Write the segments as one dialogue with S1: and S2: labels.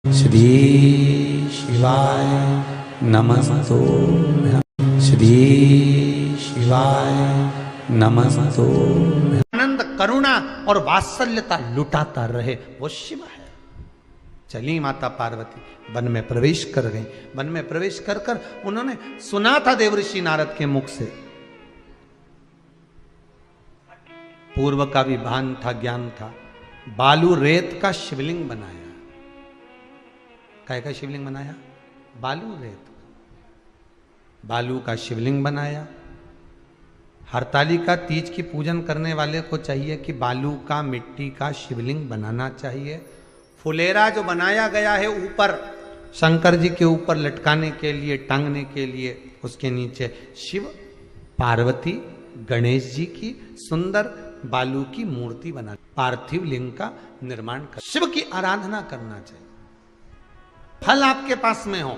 S1: श्री शिवाय नमस्तो। श्री शिवाय नमस्तो।
S2: आनंद, करुणा और वात्सल्यता लुटाता रहे, वो शिव है। चली माता पार्वती वन में प्रवेश कर गई। वन में प्रवेश कर कर उन्होंने सुना था देवऋषि नारद के मुख से, पूर्व का भी भान था, ज्ञान था। बालू रेत का शिवलिंग बनाया। काय का शिवलिंग बनाया? बालू रेत, बालू का शिवलिंग बनाया। हरतालिका तीज की पूजन करने वाले को चाहिए कि बालू का, मिट्टी का शिवलिंग बनाना चाहिए। फुलेरा जो बनाया गया है ऊपर शंकर जी के ऊपर लटकाने के लिए, टांगने के लिए, उसके नीचे शिव पार्वती गणेश जी की सुंदर बालू की मूर्ति बना, पार्थिव लिंग का निर्माण कर, शिव की आराधना करना चाहिए। फल आपके पास में हो,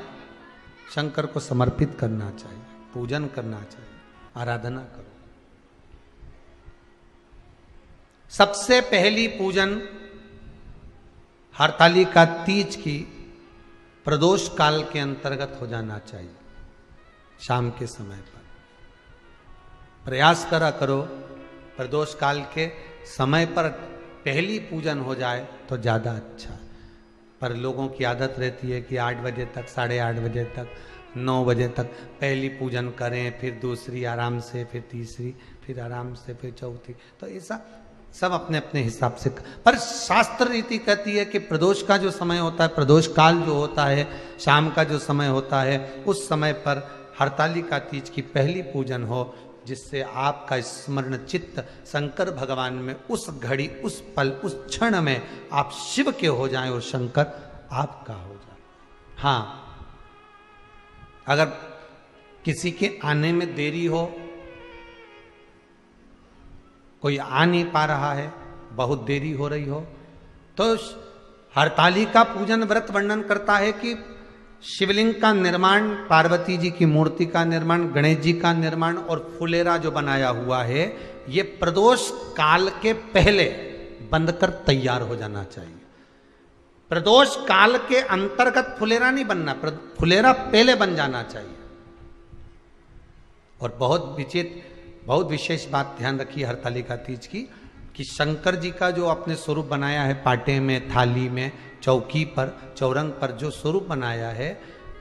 S2: शंकर को समर्पित करना चाहिए, पूजन करना चाहिए, आराधना करो। सबसे पहली पूजन हरतालिका तीज की प्रदोष काल के अंतर्गत हो जाना चाहिए। शाम के समय पर प्रयास करा करो, प्रदोष काल के समय पर पहली पूजन हो जाए तो ज्यादा अच्छा। पर लोगों की आदत रहती है कि 8 बजे तक, 8:30 बजे तक, 9 बजे तक पहली पूजन करें, फिर दूसरी आराम से, फिर तीसरी, फिर आराम से, फिर चौथी। तो ऐसा सब अपने अपने हिसाब से। पर शास्त्र रीति कहती है कि प्रदोष का जो समय होता है, प्रदोष काल जो होता है, शाम का जो समय होता है, उस समय पर हरतालिका तीज की पहली पूजन हो, जिससे आपका स्मरण चित्त शंकर भगवान में उस घड़ी, उस पल, उस क्षण में आप शिव के हो जाएं और शंकर आपका हो जाए। हाँ, अगर किसी के आने में देरी हो, कोई आ नहीं पा रहा है, बहुत देरी हो रही हो, तो हरतालिका पूजन व्रत वर्णन करता है कि शिवलिंग का निर्माण, पार्वती जी की मूर्ति का निर्माण, गणेश जी का निर्माण और फुलेरा जो बनाया हुआ है, ये प्रदोष काल के पहले बंधकर तैयार हो जाना चाहिए। प्रदोष काल के अंतर्गत फुलेरा नहीं बनना, फुलेरा पहले बन जाना चाहिए। और बहुत विशेष बात ध्यान रखिए हरतालिका तीज की, कि शंकर जी का जो आपने स्वरूप बनाया है, पाटे में, थाली में, चौकी पर, चौरंग पर जो स्वरूप बनाया है,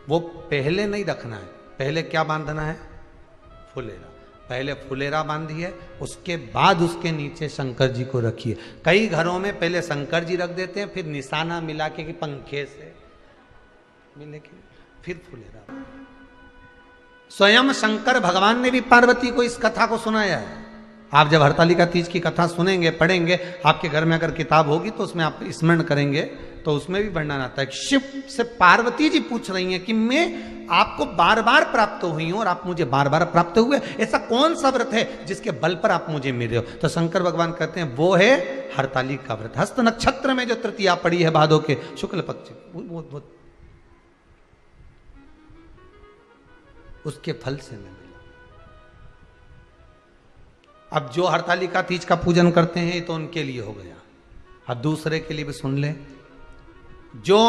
S2: वो पहले नहीं रखना है। पहले क्या बांधना है? फुलेरा। पहले फुलेरा बांधिए, उसके बाद उसके नीचे शंकर जी को रखिए। कई घरों में पहले शंकर जी रख देते हैं, फिर निशाना मिला के कि पंखे से मिले के फिर फुलेरा। स्वयं शंकर भगवान ने भी पार्वती को इस कथा को सुनाया है। आप जब हरतालिका तीज की कथा सुनेंगे, पढ़ेंगे, आपके घर में अगर किताब होगी तो उसमें आप स्मरण करेंगे, तो उसमें भी वर्णन आता है कि शिव से पार्वती जी पूछ रही हैं कि मैं आपको बार बार प्राप्त हुई हूं और आप मुझे बार बार प्राप्त हुए, ऐसा कौन सा व्रत है जिसके बल पर आप मुझे मिल रहे हो? तो शंकर भगवान कहते हैं वो है हरतालिका व्रत। हस्त नक्षत्र में जो तृतीया पड़ी है भादो के शुक्ल पक्ष, वो उसके फल से मैं मिला। अब जो हरतालिका तीज का पूजन करते हैं तो उनके लिए हो गया। अब दूसरे के लिए भी सुन ले। जो